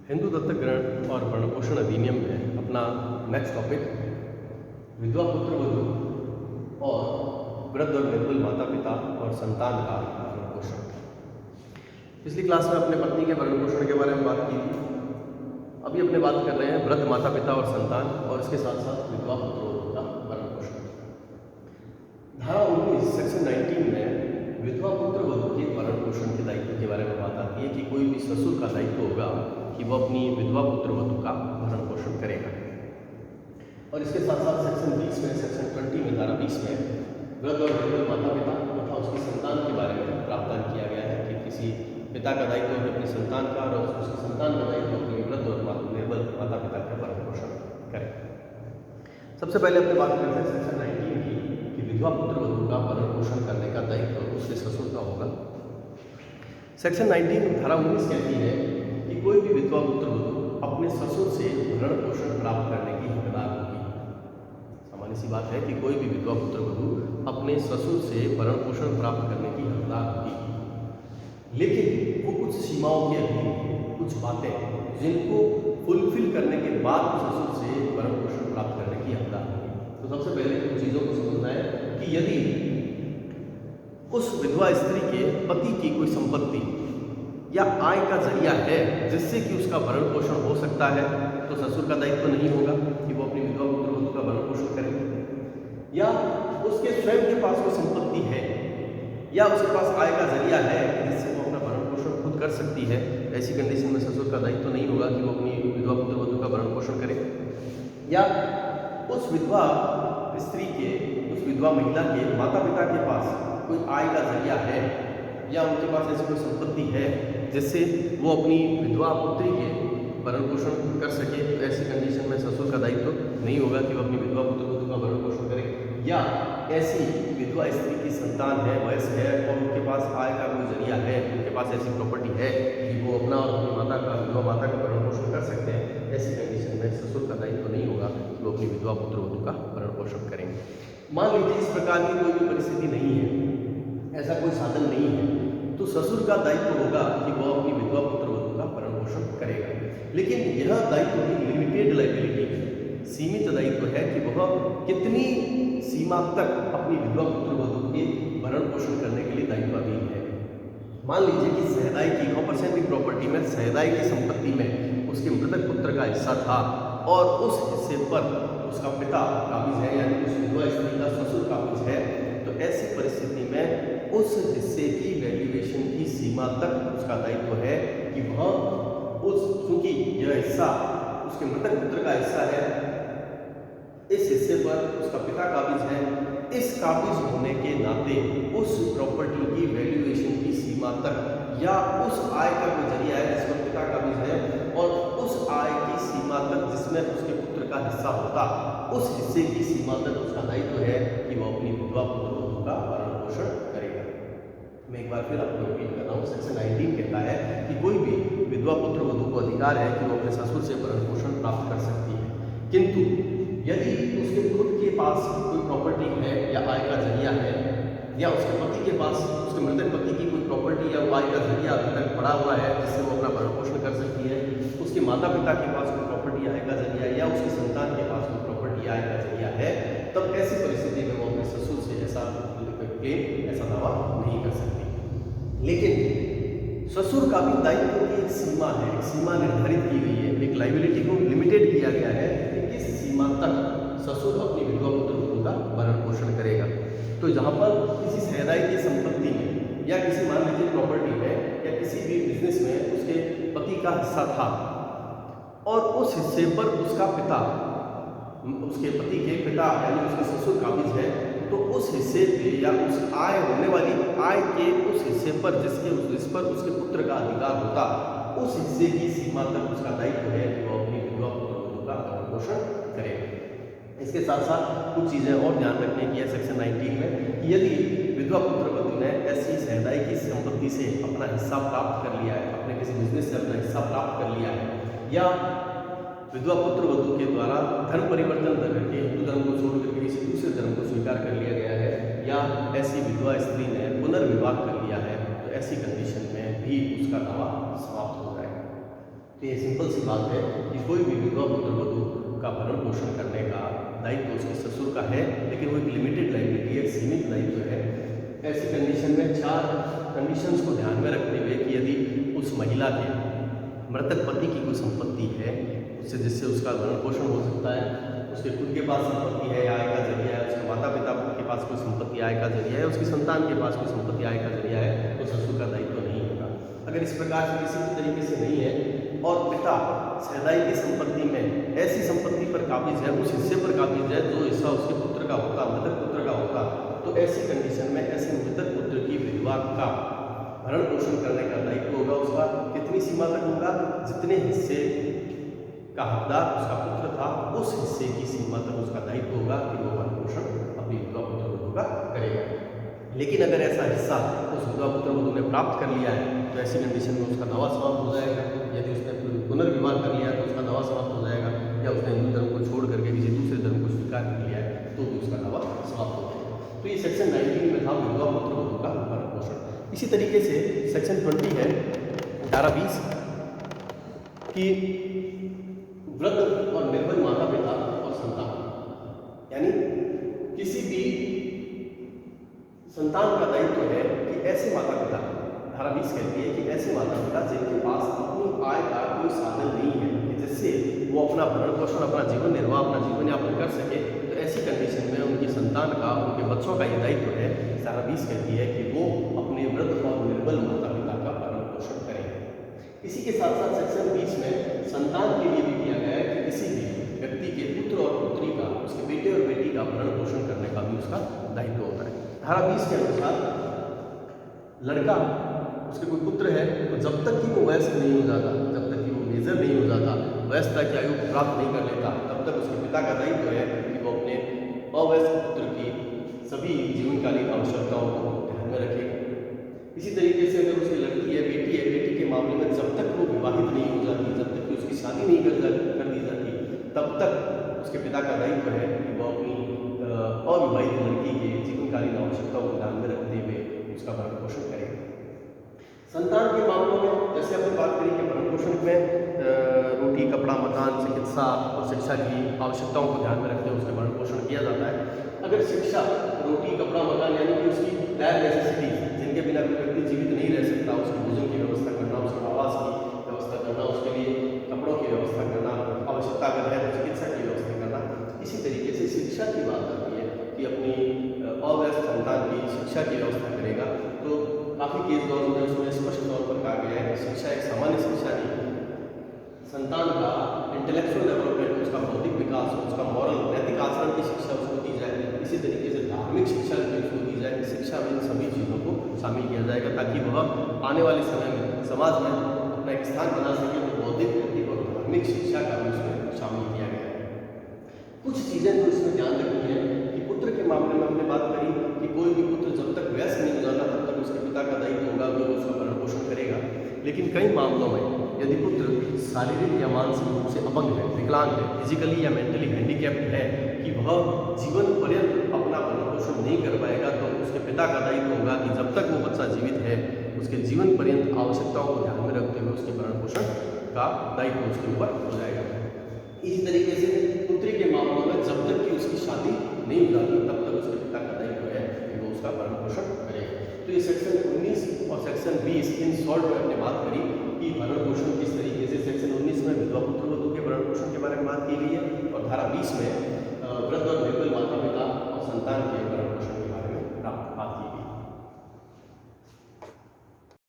हिंदू दत्तक ग्रहण और भरण पोषण अधिनियम में अपना नेक्स्ट टॉपिक विधवा पुत्र वधू और वृद्ध और निर्बल माता पिता और संतान का भरण पोषण। पिछली क्लास में अपने पत्नी के भरण पोषण के बारे में बात की थी। अभी अपने बात कर रहे हैं वृद्ध माता पिता और संतान और इसके साथ साथ विधवा पुत्र वधू का भरण पोषण। धारा 19 सेक्शन 19 में विधवा पुत्र वधू के भरण पोषण के दायित्व के बारे में बात आती है कि कोई भी ससुर का दायित्व होगा कि वह अपनी विधवा पुत्र वधू का भरण पोषण करेगा। और इसके साथ साथ सेक्शन 20 में सेक्शन 20 में धारा 20 में वृद्ध और निर्बल माता पिता तथा उसकी संतान के बारे में प्रावधान किया गया है कि किसी पिता का दायित्व है अपनी संतान का और उसकी संतान का दायित्व अपनी वृद्ध और निर्बल माता पिता का भरण पोषण करें। सबसे पहले अपने बात करते हैं सेक्शन 19 की कि विधवा पुत्र वधू का भरण पोषण करने का दायित्व उसके ससुर का होगा। सेक्शन 19 धारा 19 कहती है कि कोई भी विधवा पुत्र वधू अपने ससुर से भरण पोषण प्राप्त करने की हकदार होगी। सामान्य सी बात है कि कोई भी विधवा पुत्र वधू अपने ससुर से भरण पोषण प्राप्त करने की हकदार होगी, लेकिन वो कुछ सीमाओं के अधीन है, कुछ बातें जिनको फुलफिल करने के बाद ससुर से भरण पोषण प्राप्त करने की हकदार होगी। तो सबसे पहले कुछ चीज़ों को समझना है कि यदि उस विधवा स्त्री के पति की कोई संपत्ति या आय का जरिया है जिससे कि उसका भरण पोषण हो सकता है, तो ससुर का दायित्व नहीं होगा कि वो अपनी विधवा पुत्र वधू का भरण पोषण करे। या उसके स्वयं के पास कोई संपत्ति है या उसके पास आय का जरिया है जिससे वो अपना भरण पोषण खुद कर सकती है, ऐसी कंडीशन में ससुर का दायित्व नहीं होगा कि वो अपनी विधवा पुत्र वधू का भरण पोषण करे। या उस विधवा स्त्री के, उस विधवा महिला के माता पिता के पास कोई आय का जरिया है या उनके पास ऐसी कोई संपत्ति है जिससे वो अपनी विधवा पुत्री के भरण पोषण कर सके, तो ऐसी कंडीशन में ससुर का दायित्व नहीं होगा कि वो अपनी विधवा पुत्र वधू का भरण पोषण करे। या ऐसी विधवा स्त्री की संतान है, वयस्क है और उनके पास आय का कोई जरिया है, उनके पास ऐसी प्रॉपर्टी है कि वो अपना और अपनी माता का, विधवा माता का भरण पोषण कर सकते हैं, ऐसी कंडीशन में ससुर का दायित्व नहीं होगा कि वो अपनी विधवा पुत्र वधू का भरण पोषण करेंगे। मान लीजिए इस प्रकार की कोई भी परिस्थिति नहीं है, ऐसा कोई साधन नहीं है, तो ससुर का दायित्व होगा कि वह अपनी विधवा पुत्र वधू का भरण पोषण करेगा। लेकिन यह दायित्व भी लिमिटेड लायबिलिटी है, सीमित दायित्व है कि वह कितनी सीमा तक अपनी विधवा पुत्र वधू के भरण पोषण करने के लिए दायित्वाधीन है। मान लीजिए कि सहदाई की 9% की प्रॉपर्टी में सहदाई की संपत्ति में उसके मृतक पुत्र का हिस्सा था और उस हिस्से पर उसका पिता काबिज है, यानी उस विधवा स्त्री का ससुर काबिज है, तो ऐसी परिस्थिति में उस हिस्से की वैल्यूएशन की सीमा तक उसका दायित्व है कि वह चूंकि यह हिस्सा उसके मृतक पुत्र का हिस्सा है, इस हिस्से पर उसका पिता काबिज है, इस काबिज होने के नाते उस प्रॉपर्टी की वैल्यूएशन की सीमा तक या उस आय का कोई जरिया है जिस पर पिता काबिज है और उस आय की सीमा तक जिसमें उसके पुत्र का हिस्सा होता, उस हिस्से की सीमा तक उसका दायित्व है कि वह अपनी विधवा पुत्र वधू का भरण पोषण करेगा। मैं एक बार फिर आपको रिपीट कर रहा हूँ। सेक्शन 19 कहता है कि कोई भी विधवा पुत्र वधू को अधिकार है कि वो अपने ससुर से भरण पोषण प्राप्त कर सकती है, किंतु यदि उसके खुद के पास कोई प्रॉपर्टी है या आय का जरिया है या उसके पति के पास, उसके मृतक पति की कोई प्रॉपर्टी या आय का जरिया अभी तक पड़ा हुआ है जिससे वो अपना भरण पोषण कर सकती है, उसके माता पिता के पास कोई प्रॉपर्टी आय का जरिया या उसकी संतान के पास कोई प्रॉपर्टी आय का जरिया है, तब ऐसी परिस्थिति में वो अपने ससुर से ऐसा क्लेम, ऐसा दावा नहीं कर सकती। लेकिन ससुर का भी दायित्व की एक सीमा है, एक सीमा निर्धारित की गई है, एक लायबिलिटी को लिमिटेड किया गया है कि किस सीमा तक ससुर अपनी विधवा पुत्र वधू का भरण पोषण करेगा। तो जहाँ पर किसी सहदाई की संपत्ति में या किसी मान लीजिए प्रॉपर्टी में या किसी भी बिजनेस में उसके पति का हिस्सा था और उस हिस्से पर उसका पिता, उसके पति के पिता यानी उसके ससुर काबिज है, तो उस हिस्से पे या उस आय होने वाली आय के उस हिस्से पर जिस पर उसके पुत्र का अधिकार होता, उस हिस्से की सीमा तक उसका दायित्व है कि वो अपनी विधवा पुत्र वधू का भरण पोषण करेगा। इसके साथ साथ कुछ चीज़ें और ध्यान रखने की है सेक्शन 19 में कि यदि विधवा पुत्र वधू ने ऐसी सहदाई की संपत्ति से अपना हिस्सा प्राप्त कर लिया है, अपने किसी बिजनेस से अपना हिस्सा प्राप्त कर लिया है, या विधवा पुत्र वधू के द्वारा धर्म परिवर्तन करके हिंदू धर्म को छोड़ करके किसी दूसरे धर्म को स्वीकार कर लिया गया है, या ऐसी विधवा स्त्री ने पुनर्विवाह कर लिया है, तो ऐसी कंडीशन में भी उसका दावा समाप्त हो जाएगा। तो ये सिंपल सी बात है कि कोई भी विधवा पुत्र वधू का भरण पोषण करने का दायित्व उसके ससुर का है, लेकिन वो एक लिमिटेड लाइबिलिटी है, सीमित दायित्व है। ऐसी कंडीशन में 4 कंडीशंस को ध्यान में रखते हुए कि यदि उस महिला के मृतक पति की कोई संपत्ति है उससे जिससे उसका भरण पोषण हो सकता है, उसके खुद के पास संपत्ति है आय का जरिया है, उसके माता पिता के पास कोई संपत्ति आय का जरिया है, उसकी संतान के पास कोई संपत्ति आय का जरिया है, तो ससुर का दायित्व नहीं होगा। अगर इस प्रकार से किसी भी तरीके से नहीं है और पिता सहदाई की संपत्ति में ऐसी संपत्ति पर काबिज है, उस हिस्से पर काबिज है जो हिस्सा उसके पुत्र का होता, मृतक पुत्र का होता, तो ऐसी कंडीशन में ऐसे मृतक पुत्र की विधवा का भरण पोषण करने का दायित्व होगा उसका। कितनी सीमा तक होगा? जितने हिस्से का हकदार उसका पुत्र था उस हिस्से की सीमा तक उसका दायित्व होगा कि वो भरण पोषण अपनी विधवा पुत्र वधू का करेगा। लेकिन अगर ऐसा हिस्सा उस विधवा पुत्र वधू ने प्राप्त कर लिया है तो ऐसी कंडीशन में उसका दावा समाप्त हो जाएगा। यदि उसने पुनर्विवाह कर लिया तो उसका दावा समाप्त हो जाएगा, या उसने हिंदू धर्म को छोड़ करके किसी दूसरे धर्म को स्वीकार कर लिया है तो भी उसका दावा समाप्त हो जाएगा। तो ये सेक्शन 19 में था विधवा पुत्र वधू का भरण पोषण। इसी तरीके से सेक्शन 20 है धारा 20 कि वृद्ध और निर्बल माता पिता और संतान, यानी किसी भी संतान का दायित्व है कि ऐसे माता पिता, धारा 20 कहती है कि ऐसे माता पिता जिनके पास अपनी आय का कोई साधन नहीं है कि जिससे वो अपना भरण पोषण, अपना जीवन निर्वाह, अपना जीवन यापन कर सके, तो ऐसी कंडीशन में उनकी संतान का, उनके बच्चों का ये दायित्व है। धारा 20 कहती है कि वो अपने वृद्ध और निर्बल माता पिता का भरण पोषण करें। इसी के साथ साथ सेक्शन 20 में संतान के लिए भी किया गया है कि किसी भी व्यक्ति के पुत्र और पुत्री का, उसके बेटे और बेटी का भरण पोषण करने का भी उसका दायित्व होता है। धारा 20 के अनुसार लड़का, उसके कोई पुत्र है तो जब तक कि वो वयस्क नहीं हो जाता, जब तक कि वो मेजर नहीं हो जाता, वयस्कता की आयु प्राप्त नहीं कर लेता, तब तक उसके पिता का दायित्व है कि वो अपने अवयस्क पुत्र की सभी जीवनकालीन आवश्यकताओं को ध्यान में रखे। इसी तरीके से अगर उसकी लड़की है, बेटी है, बेटी के मामले में जब तक वो विवाहित नहीं हो जाती, जब तक कि उसकी शादी नहीं कर दी जाती, तब तक उसके पिता का दायित्व है कि वो अपनी अविवाहित लड़की के जीवनकालीन आवश्यकताओं को ध्यान में रखते हुए उसका भरण पोषण करेगा। संतान के मामलों में जैसे हमने बात करी कि भरण पोषण में रोटी, कपड़ा, मकान, चिकित्सा और शिक्षा की आवश्यकताओं को ध्यान में रखते हुए उसका भरण पोषण किया जाता है। अगर शिक्षा, रोटी, कपड़ा, मकान यानी कि उसकी डायर नेसेसिटी, जिनके बिना कोई व्यक्ति जीवित नहीं रह सकता, उसके भोजन की व्यवस्था करना, उसके आवास की व्यवस्था करना, उसके लिए कपड़ों की व्यवस्था करना, आवश्यकता अगर है तो चिकित्सा की व्यवस्था करना। इसी तरीके से शिक्षा की बात आती है कि अपनी अवयस्क संतान की शिक्षा की व्यवस्था करेगा। तो काफ़ी केस लॉज में उसमें स्पष्ट तौर पर कहा गया है कि शिक्षा एक सामान्य शिक्षा नहीं, संतान का इंटेलेक्चुअल डेवलपमेंट, उसका बौद्धिक विकास, उसका मॉरल, नैतिक आचरण की शिक्षा उसको दी जाए। इसी तरीके से धार्मिक शिक्षा भी उसको दी जाए। शिक्षा में इन सभी चीज़ों को शामिल किया जाएगा ताकि वह आने वाले समय में समाज में अपना एक स्थान बना सके। तो बौद्धिक, नैतिक और धार्मिक शिक्षा का भी उसमें शामिल किया गया है। कुछ चीज़ें जो इसमें ध्यान रखनी है कि पुत्र के मामले में हमने बात करी कि कोई भी पुत्र जब तक वयस्क नहीं हो जाता तब तक उसके पिता का दायित्व होगा कि वो उसका भरण पोषण करेगा। लेकिन कई मामलों में यदि पुत्र शारीरिक या मानसिक रूप से अपंग है, विकलांग है, फिजिकली या मेंटली हैंडीकैप्ड है कि वह जीवन पर्यंत अपना भरण पोषण नहीं कर पाएगा, तो उसके पिता का दायित्व होगा कि जब तक वो बच्चा जीवित है उसके जीवन पर्यंत आवश्यकताओं को ध्यान में रखते हुए उसके भरण पोषण का दायित्व उसके ऊपर हो जाएगा। इसी तरीके से पुत्री के मामलों में जब तक कि उसकी शादी नहीं हो जाती तब तक उसके पिता का दायित्व है कि वो उसका भरण पोषण करेगा। तो ये सेक्शन 19 और सेक्शन 20 इन शॉर्ट में हमने बात करी कि भरण पोषण किस तरीके से। सेक्शन 19 में विधवा पुत्र वधू के भरण पोषण के बारे में बात की गई है और धारा 20 में